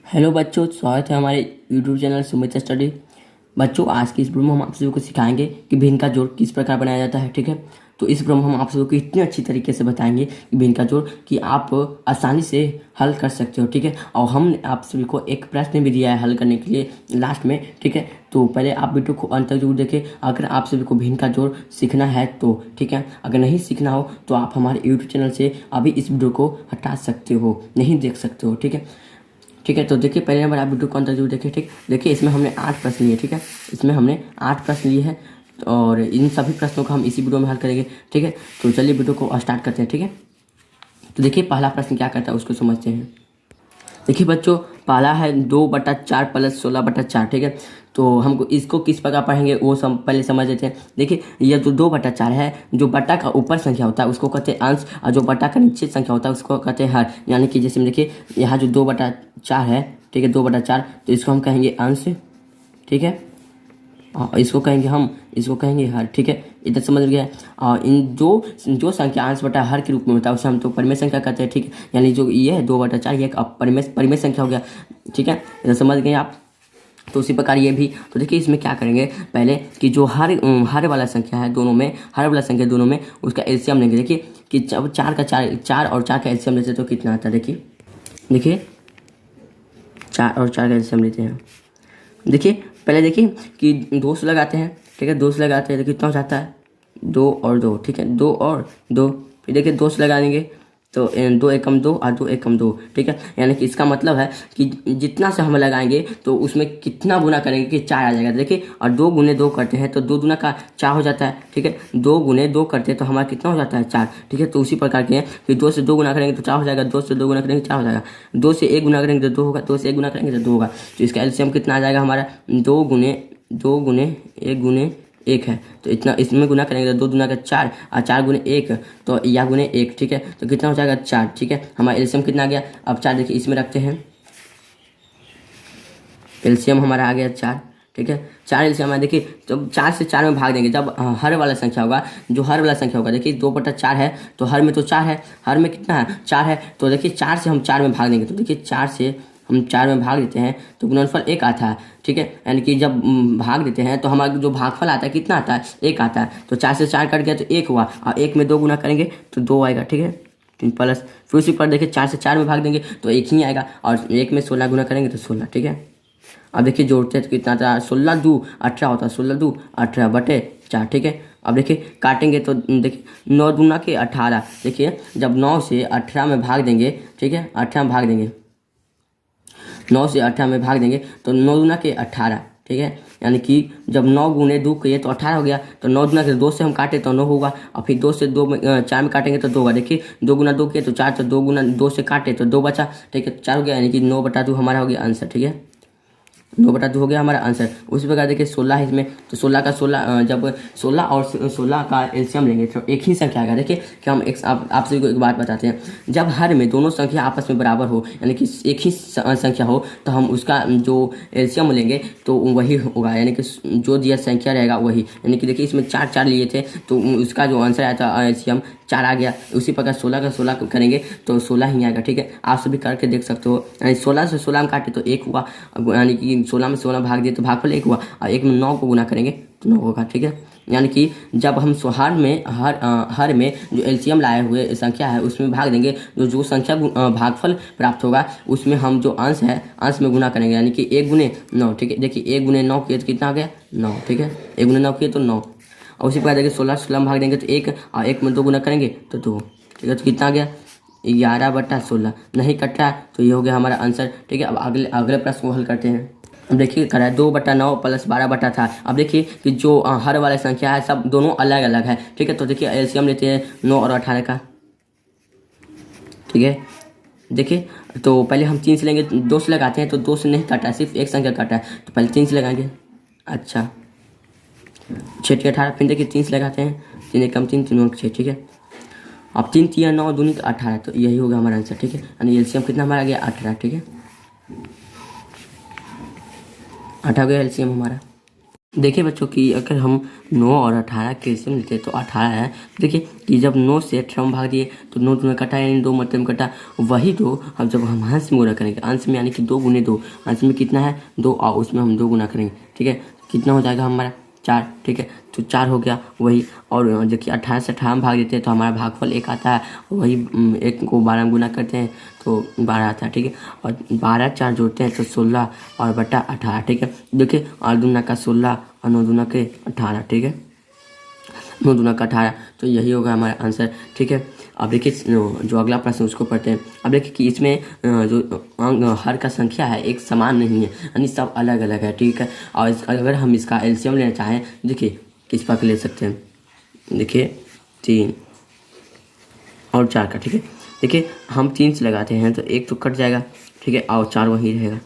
Hello बच्चों, स्वागत है हमारे यूट्यूब चैनल सुमित स्टडी। बच्चों, आज की इस वीडियो में हम आप सभी को सिखाएंगे कि भिन्न का जोड़ किस प्रकार बनाया जाता है। ठीक है, तो इस वीडियो में हम आप सभी को इतने अच्छी तरीके से बताएंगे कि भिन्न का जोड़ कि आप आसानी से हल कर सकते हो। ठीक है, और हमने आप सभी को एक प्रश्न भी दिया है हल करने के लिए लास्ट में। ठीक है, तो पहले आप वीडियो को अंत तक जरूर देखें अगर आप सभी को भिन्न का जोड़ सीखना है तो। ठीक है, अगर नहीं सीखना हो तो आप हमारे यूट्यूब चैनल से अभी इस वीडियो को हटा सकते हो, नहीं देख सकते हो। ठीक है, ठीक है, तो देखिए पहले नंबर आप वीडियो को अंत जरूर देखिए। ठीक, देखिए इसमें हमने 8 प्रश्न लिए। ठीक है, इसमें हमने 8 प्रश्न लिए हैं और इन सभी प्रश्नों को हम इसी वीडियो में हल करेंगे। ठीक है, तो चलिए वीडियो को स्टार्ट करते हैं। ठीक है, तो देखिए पहला प्रश्न क्या कहता है उसको समझते हैं। देखिए बच्चों, पहला है 2/4 प्लस 16/4। ठीक है, तो हमको इसको किस प्रकार पढ़ेंगे वो पहले समझ लेते हैं। देखिए यह जो 2/4 है, जो बटा का ऊपर संख्या होता है उसको कहते हैं अंश, और जो बटा का नीचे संख्या होता है उसको कहते हैं हर। यानी कि जैसे देखिए यहाँ जो 2/4 है, ठीक है 2/4, तो इसको हम कहेंगे अंश। ठीक है, इसको कहेंगे हर। ठीक है, इधर समझ गया। और इन जो संख्या अंश बटा हर के रूप में होता है उसे हम तो परिमेय संख्या कहते हैं। ठीक है, यानी जो ये है 2/4 ये एक परिमेय संख्या हो गया। ठीक है, इधर समझ गए आप। तो उसी प्रकार ये भी। तो देखिए इसमें क्या करेंगे पहले कि जो हर वाला संख्या है दोनों में, हर वाला संख्या दोनों में उसका एलसीएम लेंगे। देखिए कि जब 4 और 4 का एलसीएम लेते हैं तो कितना आता है। देखिए 4 और 4 का एलसीएम लेते हैं। देखिए पहले देखिए कि 2 से लगाते हैं। ठीक है, 2 से लगाते हैं तो कितना हो जाता है 2 और 2। ठीक है, 2 और 2, फिर देखिए 2 से लगा देंगे तो 2 एकम 2 और 2 एकम 2। ठीक है, यानी कि इसका मतलब है कि जितना से हम लगाएंगे तो उसमें कितना गुना करेंगे कि 4 आ जाएगा। देखिए और 2 गुने 2 करते हैं तो 2 दूना का 4 हो जाता है। ठीक है, 2 गुने 2 करते हैं तो हमारा कितना हो जाता है 4। ठीक है, तो उसी प्रकार के हैं कि 2 से 2 गुना करेंगे तो 4 हो जाएगा, 2 से 2 गुना करेंगे 4 हो जाएगा, 2 से 1 गुना करेंगे तो 2 होगा, 2 से 1 गुना करेंगे तो 2 होगा। तो इसका एलसीएम कितना आ जाएगा हमारा 2 गुने 1 गुने 1 है, तो इतना इसमें गुना करेंगे तो 2 दूना का 4 और 4 गुने 1 तो या गुने 1। ठीक है, तो कितना हो जाएगा 4। ठीक है, हमारा एलसीएम कितना आ गया। अब 4 देखिए इसमें रखते हैं, एलसीएम हमारा आ गया 4। ठीक है, 4 एलसीएम है। देखिए तो 4 से 4 में भाग देंगे जब हर वाला संख्या होगा, जो हर वाला संख्या होगा। देखिए 2/4 है तो हर में तो 4 है, हर में कितना है 4 है, तो देखिए 4 से हम 4 में भाग देंगे तो देखिए 4 से हम 4 में भाग देते हैं तो गुणनफल 1 आता है। ठीक है, यानी कि जब भाग देते हैं तो हमारा जो भागफल आता है कितना आता है 1 आता है। तो 4 से 4 कट गया तो 1 हुआ, और 1 में 2 गुना करेंगे तो 2 आएगा। ठीक है, प्लस फिर उसी पर देखिए 4 से 4 में भाग देंगे तो 1 ही आएगा, और 1 में 16 गुना करेंगे तो 16। ठीक है, अब देखिए जोड़ते हैं तो कितना आता है 16 2 18 होता है, 16 2 18 बटे 4। ठीक है, अब देखिए काटेंगे तो देखिए 9 दूना के 18। देखिए जब 9 से 18 में भाग देंगे, ठीक है 18 में भाग देंगे, 9 से 18 में भाग देंगे तो 9 दूना के 18। ठीक है, यानी कि जब 9 गुने 2 किए तो 18 हो गया, तो 9 दूना के 2 से हम काटे तो 9 होगा, और फिर 2 से 2 में 4 में काटेंगे तो 2 होगा। देखिए 2 गुना 2 किए तो 4, तो 2 गुना 2 से काटे तो 2 बचा। ठीक है, 4 हो गया, यानी कि 9/2 हमारा हो गया आंसर। ठीक है, 9/2 हो गया हमारा आंसर। उसी प्रकार देखिए 16 है इसमें, तो 16 का 16 जब 16 और 16 का एलसीएम लेंगे तो एक ही संख्या आएगा। देखिए कि हम एक आप सभी को एक बात बताते हैं, जब हर में दोनों संख्या आपस में बराबर हो, यानी कि एक ही संख्या हो, तो हम उसका जो एलसीएम लेंगे तो वही होगा, यानी कि जो दिया संख्या रहेगा वही। यानी कि देखिए इसमें 4 4 लिए थे तो उसका जो आंसर आया था एलसीएम 4 आ गया। उसी प्रकार 16 का 16 करेंगे तो 16 ही आएगा। ठीक है, आप सभी करके देख सकते हो, यानी 16 से 16 में काटे तो 1 हुआ, यानी कि 16 में 16 भाग दिए तो भागफल 1 हुआ, और 1 में 9 को गुना करेंगे तो 9 होगा। ठीक है, यानी कि जब हम हर में जो एलसीएम लाए हुए संख्या है उसमें भाग देंगे, जो संख्या भागफल प्राप्त होगा उसमें हम जो अंश है अंश में गुना करेंगे, यानी कि 1 गुने 9। ठीक है, देखिए 1 गुने 9 किए तो कितना आ गया 9। ठीक है, 1 गुने 9 किए तो 9, और उसी प्रकार देखिए 16 16 में भाग देंगे तो 1, और 1 में 2 गुना करेंगे तो 2। ठीक है, तो कितना आ गया 11/16। नहीं कट रहा तो ये हो गया हमारा आंसर। ठीक है, अब अगले प्रश्न को हल करते हैं। अब देखिए करा है 2/9 प्लस 12/। अब देखिए कि जो हर वाला संख्या है सब दोनों अलग अलग है। ठीक है, तो देखिए एलसीएम लेते हैं 9 और 18 का। ठीक है, देखिए तो पहले हम 3 से लेंगे, 2 से लगाते हैं तो 2 से नहीं काटा है, सिर्फ एक संख्या काटा है, तो पहले 3 से लगाएंगे। अच्छा 6 × 18, फिर देखिए 3 से लगाते हैं, 3 एकम 3 3 6। ठीक है, अब 3 3 9 दूनी का 18, तो यही होगा हमारा आंसर। ठीक है, यानी एलसीएम कितना हमारा गया 18। ठीक है, 18 गया एलसीएम हमारा। देखिए बच्चों कि अगर हम 9 और 18 के एलसीएम लेते हैं तो 18 है। देखिए कि जब 9 से 18 में भाग दिए तो 9 दूना कटा यानी 2 मतलब कटा, वही 2 अब जब हम अंश में गुना करेंगे, अंश में यानी कि 2 गुने 2, अंश में कितना है 2 और उसमें हम 2 गुना करेंगे, ठीक है। कितना हो जाएगा हमारा 4, ठीक है। तो 4 हो गया वही। और देखिए 18 से 18 में भाग देते हैं तो हमारा भागफल 1 आता है, वही 1 को 12 में गुना करते हैं तो 12 आता है, ठीक है। और 12 4 जोड़ते हैं तो 16 और बटा 18, ठीक है। देखिए 8 दूना का 16 और 9 दूना के 18, ठीक है। 9 दूना का 18, तो यही होगा हमारा आंसर, ठीक है। अब देखिए जो अगला प्रश्न उसको पढ़ते हैं। अब देखिए कि इसमें जो हर का संख्या है एक समान नहीं है, यानी सब अलग अलग है, ठीक है। और अगर हम इसका एलसीएम लेना चाहें, देखिए किस प्रकार ले सकते हैं। देखिए 3 और 4 का, ठीक है। देखिए हम 3 से लगाते हैं तो 1 तो कट जाएगा, ठीक है, और 4 वही रहेगा।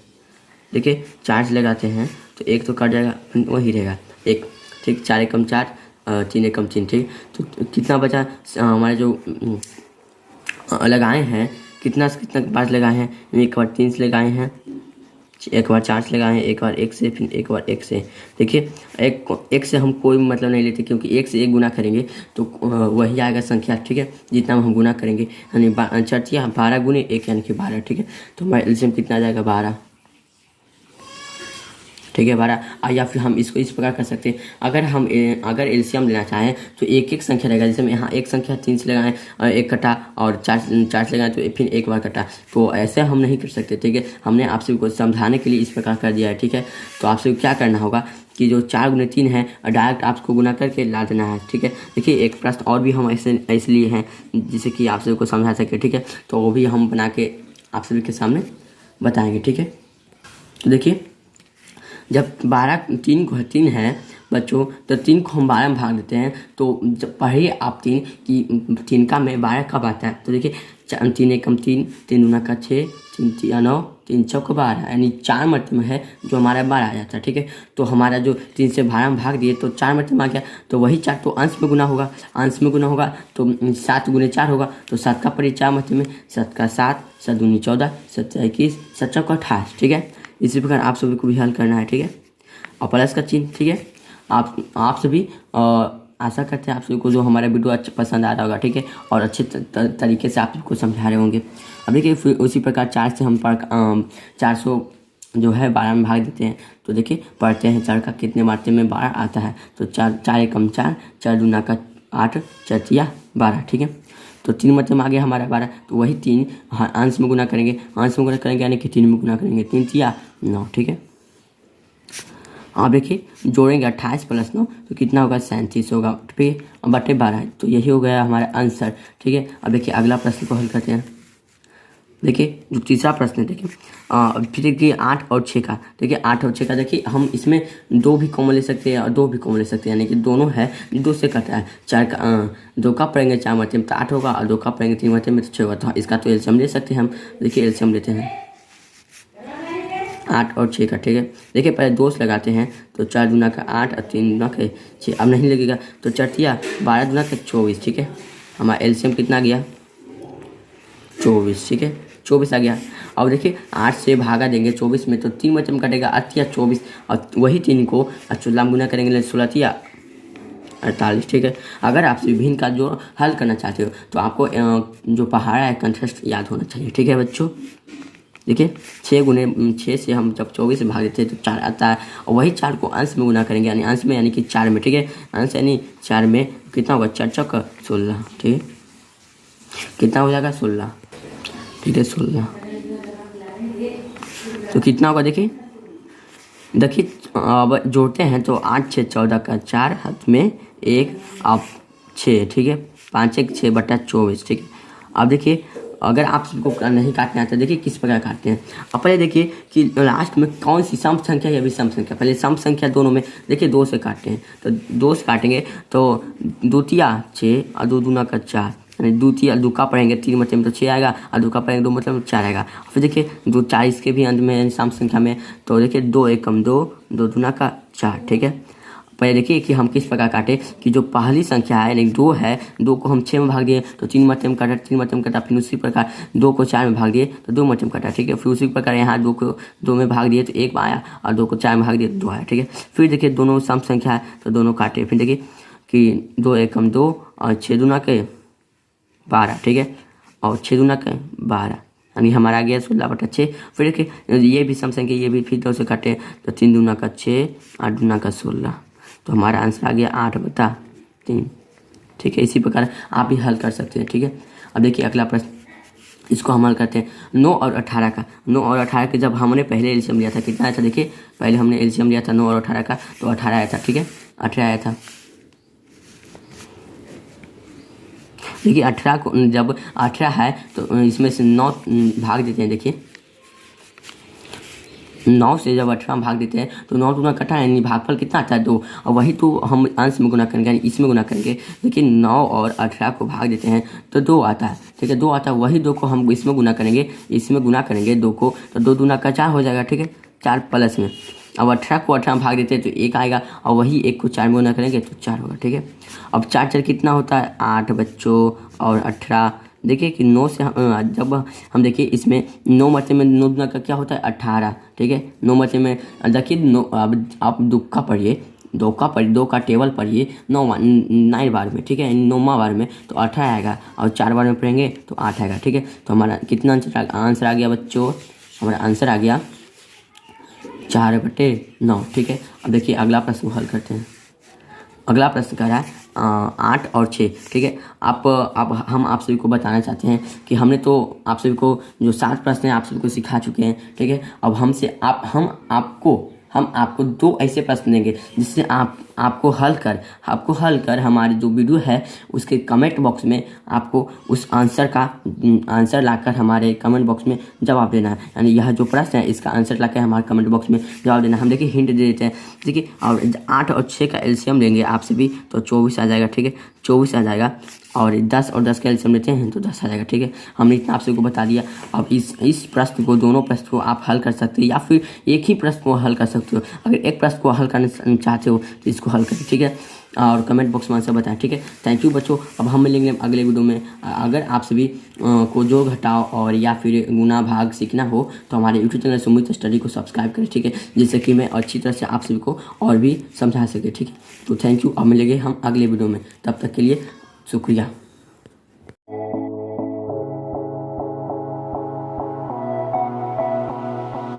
देखिए 4 से लगाते हैं तो 1 तो कट जाएगा, वही रहेगा 1, ठीक। 4 एकम 4, 3 एकम 3, ठीक। तो कितना बचा हमारे जो लगाए हैं, कितना से कितना बार लगाए हैं, एक बार 3 से लगाए हैं, एक बार 4 से लगाए हैं, एक बार 1 से, फिर एक बार 1 से। देखिए एक से हम कोई मतलब नहीं लेते, क्योंकि 1 से 1 गुना करेंगे तो वही आएगा संख्या, ठीक है, जितना हम गुना करेंगे, यानी चर्चिया 12 गुने 1 यानी कि 12, ठीक है। तो हमारा एलसीएम कितना आ जाएगा 12, ठीक है 12। या फिर हम इसको इस प्रकार कर सकते हैं, अगर एलसीएम लेना चाहें तो एक एक संख्या रहेगा। जैसे हम यहाँ एक संख्या 3 से लगाएं, 1 कटा, और 4 से लगाएं तो फिर एक बार कटा, तो ऐसे हम नहीं कर सकते, ठीक है। हमने आप सभी को समझाने के लिए इस प्रकार कर दिया है, ठीक है। तो आप सभी क्या करना होगा कि जो 4 गुने 3 है डायरेक्ट आपको गुना करके ला देना है, ठीक है। देखिए एक प्रश्न और भी हम ऐसे इसलिए हैं जिससे कि आप सभी को समझा सके, ठीक है। तो वो भी हम बना के आप सभी के सामने बताएंगे, ठीक है। तो देखिए जब 3 है बच्चों, तो 3 को हम 12 में भाग देते हैं, तो जब पढ़िए आप 3 का में 12 कब आता है। तो देखिए 3 एकम 3, 3 दूना का 6, 3 तिया 9, 3 चौका 12, यानी 4 मतलब में है जो हमारा 12 आ जाता है, ठीक है। तो हमारा जो 3 से 12 में भाग दिए तो 4 मतलब आ गया, तो वही 4 तो अंश में गुना होगा, तो 7 गुने 4 होगा, तो 7 का पड़ी 4 मतलब में, 7 का 7, 7 दूनी 14, 7 21, 7 चौका 28, ठीक है। इसी प्रकार आप सभी को भी हल करना है, ठीक है। और प्लस का चिन्ह, ठीक है। आप सभी आशा करते हैं आप सभी को जो हमारा वीडियो अच्छा पसंद आ रहा होगा, ठीक है, और अच्छे तरीके से आप सबको समझा रहे होंगे। अब देखिए फिर उसी प्रकार 4 से हम 400 जो है 12 में भाग देते हैं, तो देखिए पढ़ते हैं 4 का कितने मात्रे में 12 आता है। तो 4 एकम 4, 4 दूना का 8, 4 तिया 12, ठीक है। तो 3 मतलब आ गया हमारा 12, तो वही 3 अंश में गुना करेंगे, यानी कि 3 में गुना करेंगे, 3 तिया 9, ठीक है। अब देखिए जोड़ेंगे 28 प्लस 9 तो कितना होगा 37 होगा, बटे 12, तो यही हो गया हमारा आंसर, ठीक है। अब देखिए अगला प्रश्न को हल करते हैं। देखिए जो तीसरा प्रश्न है, देखिए फिर देखिए 8 और 6 का। देखिए 8 और 6 का देखिए हम इसमें 2 भी कॉमन ले सकते हैं और 2 भी कॉमन ले सकते हैं, यानी कि दोनों है, 2 से कटा है। 4 का 2 का पढ़ेंगे 4 मरते में तो 8 होगा, और 2 का पढ़ेंगे 3 मरते में तो 6 होगा, तो इसका तो एलसीएम ले सकते हैं हम। देखिए एलसीएम लेते हैं 8 और 6 का, ठीक है। देखिए पहले 2 से लगाते हैं, तो 4 दूना का 8 और 3 दूना का 6, अब नहीं लगेगा, तो 4 तिया 12 दूना का 24, ठीक है। हमारा एलसीएम कितना गया 24, ठीक है, 24 आ गया। अब देखिए 8 से भागा देंगे 24 में, तो 3 बच्चे में कटेगा 8 तिया 24, और वही 3 को 14 में गुना करेंगे 16 तिया 48, ठीक है। अगर आप विभिन्न का जो हल करना चाहते हो तो आपको जो पहाड़ा है कंट्रास्ट याद होना चाहिए, ठीक है बच्चों। देखिए 6 गुने 6 से हम जब 24 से भाग देते हैं तो 4 आता है, और वही 4 को अंश में गुना करेंगे, यानी अंश में यानी कि 4 में, ठीक है। अंश यानी 4 में कितना होगा 4 चौका 16, ठीक है। कितना हो जाएगा 16, ठीक है 16, तो कितना होगा देखिए अब जोड़ते हैं तो 8 6 14 का 4, हाथ में 1 अब 6, ठीक है, 5 1 6 बटा 24, ठीक है। अब देखिए अगर आप सबको नहीं काटना आता, देखिए किस प्रकार काटते हैं। अब पहले देखिए कि लास्ट में कौन सी सम संख्या या विषम संख्या, पहले सम संख्या दोनों में देखिए 2 से काटते हैं, तो 2 से काटेंगे तो 2 तिया 6 और 2 दूना का 4, यानी 2 तिया 2 का पढ़ेंगे 3 मतलब में तो 6 आएगा, और 2 का पढ़ेंगे 2 मतलब 4 आएगा। फिर देखिए 2 40 के भी अंत में सम संख्या में, तो देखिए 2 एकम 2, 2 दूना का 4, ठीक है। पहले देखिए कि हम किस प्रकार काटे कि जो पहली संख्या है यानी 2 है, 2 को हम 6 में भाग दिए तो 3 मरते में काटा, 3 मरते में काटा। फिर उसी प्रकार 2 को 4 में भाग दिए तो 2 मरते में काटा, ठीक है। फिर उसी प्रकार यहाँ 2 को 2 में भाग दिए तो 1 आया और 2 को 4 में भाग दिए तो 2 आया, ठीक है। फिर देखिए दोनों सम संख्या है तो दोनों काटे। फिर देखिए कि 2 एकम 2 और 6 दूना के 12, ठीक है, और 6 दूना के 12 यानी हमारा आ गया 16/6। फिर देखिए ये भी सम संख्या, ये भी फिर 2 से काटे तो 3 दूना का 6, 8 दूना का 16, तो हमारा आंसर आ गया 8/3, ठीक है। इसी प्रकार आप भी हल कर सकते हैं, ठीक है। अब देखिए अगला प्रश्न, इसको हम हल करते हैं 9 और 18 का। 9 और 18 के जब हमने पहले एलसीएम लिया था कितना आया था, देखिए पहले हमने एलसीएम लिया था 9 और 18 का तो 18 आया था, ठीक है, 18 आया था। देखिए 18 को जब 18 है तो इसमें से 9 भाग देते हैं। देखिए 9 से जब 18 भाग देते हैं तो 9 दूना कटा यानी भागफल कितना आता है 2, और वही तो हम अंश में गुना करेंगे यानी इसमें गुना करेंगे। देखिए 9 और 18 को भाग देते हैं तो 2 आता है, ठीक है, 2 आता है। वही 2 को हम इसमें गुना करेंगे, इसमें गुना करेंगे 2 को तो 2 दूना का 4 हो जाएगा, ठीक है, 4 प्लस में। अब 18 को 18 भाग देते हैं तो 1 आएगा और वही 1 को 4 में गुना करेंगे तो 4 होगा, ठीक है। अब 4 4 कितना होता है 8 बच्चों, और 18 देखिए कि 9 से जब हम देखिए इसमें 9 मरते में 9 दूना का क्या होता है 18, ठीक है। 9 मरते में देखिए 9, अब आप 2 का पढ़िए, 2 का टेबल पढ़िए 9 बार में, ठीक है, 9वां बार में तो 18 आएगा और 4 बार में पढ़ेंगे तो 8 आएगा, ठीक है। तो हमारा कितना आंसर आ गया बच्चों, हमारा आंसर आ गया 4/9, ठीक है। अब देखिए अगला प्रश्न हल करते हैं। अगला प्रश्न कह रहा है 8 और 6, ठीक है। अब हम आप सभी को बताना चाहते हैं कि हमने तो आप सभी को जो 7 प्रश्न हैं आप सभी को सिखा चुके हैं, ठीक है। अब हम आपको 2 ऐसे प्रश्न देंगे जिससे आपको हल कर हमारी जो वीडियो है उसके कमेंट बॉक्स में आपको उस आंसर लाकर हमारे कमेंट बॉक्स में जवाब देना है। यानी यह जो प्रश्न है इसका आंसर लाकर हमारे कमेंट बॉक्स में जवाब देना है। हम देखिए हिंट दे देते हैं, देखिए और 8 और 6 का एलसीएम लेंगे आप सभी तो 24 आ जाएगा, ठीक है, 24 आ जाएगा। और 10 और 10 का एलसीएम लेते हैं तो 10 आ जाएगा, ठीक है। हमने इतना आप सभी को बता दिया। अब इस प्रश्न को, दोनों प्रश्न को आप हल कर सकते हैं या फिर एक ही प्रश्न को हल कर सकते हो। अगर एक प्रश्न को हल करना चाहते हो तो इसको हल करें, ठीक है, और कमेंट बॉक्स में आंसर बताएं, ठीक है। थैंक यू बच्चों। अब हम मिलेंगे अगले वीडियो में। अगर आप सभी को जोड़ घटाव और या फिर गुना भाग सीखना हो तो हमारे यूट्यूब चैनल सुमित स्टडी को सब्सक्राइब करें, ठीक है, जिससे कि मैं अच्छी तरह से आप सभी को और भी समझा सके, ठीक है। तो थैंक यू। अब मिलेंगे हम अगले वीडियो में, तब तक के लिए शुक्रिया।